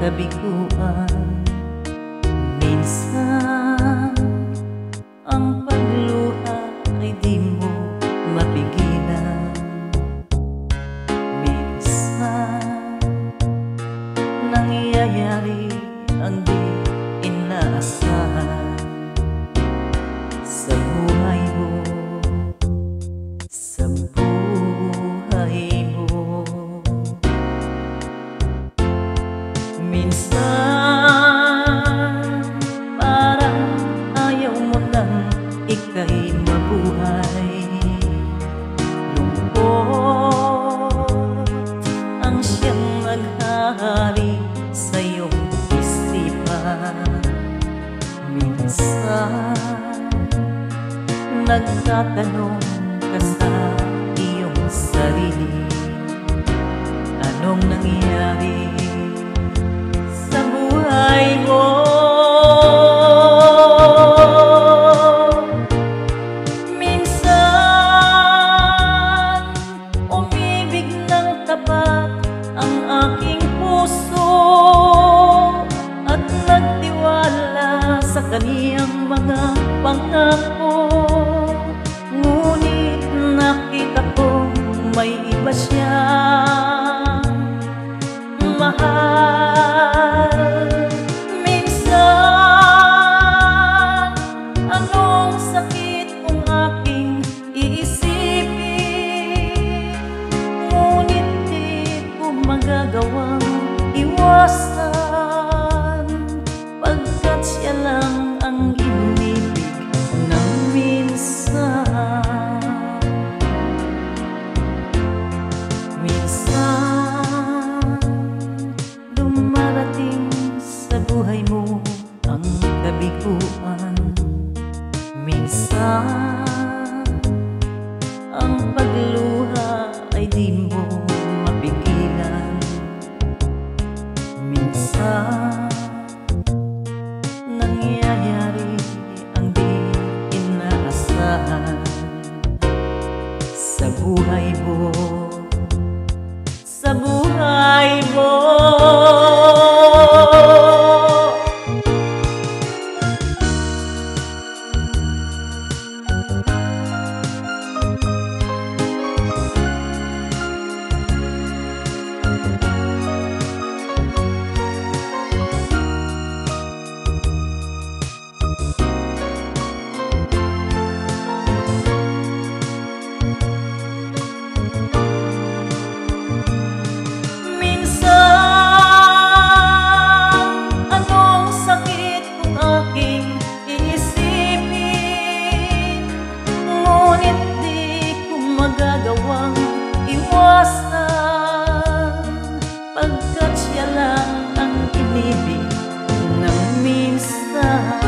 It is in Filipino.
kabiguan. Minsan ang pagluha ay di mo mapigilan. Minsan nangyayari ang di inaasahan sa buhay mo, sa buhay mo. Minsan parang ayaw mo lang ika'y mabuhay. Lungkot ang siyang naghahari sa iyong isipan. Minsan nagtatanong ka sa iyong sarili, anong nangyari sa buhay mo? Minsan umibig ng tapat ang aking puso at nagtiwala sa kaniyang mga pangako. Ngunit nakita kong may iba siyang mahal. Minsan anong sakit kung aking iisipin, ngunit di ko magagawang iwasan, pagkat siya lang ang inibig ng minsan. Minsan dumarating sa buhay mo ang kabiguan. Minsan ang pagluha ay di mo mapigilan. Minsan nangyayari ang di inaasahan sa buhay mo, sa buhay mo. Magagawang iwasan, pagkat siya lang ang inibig ng minsan.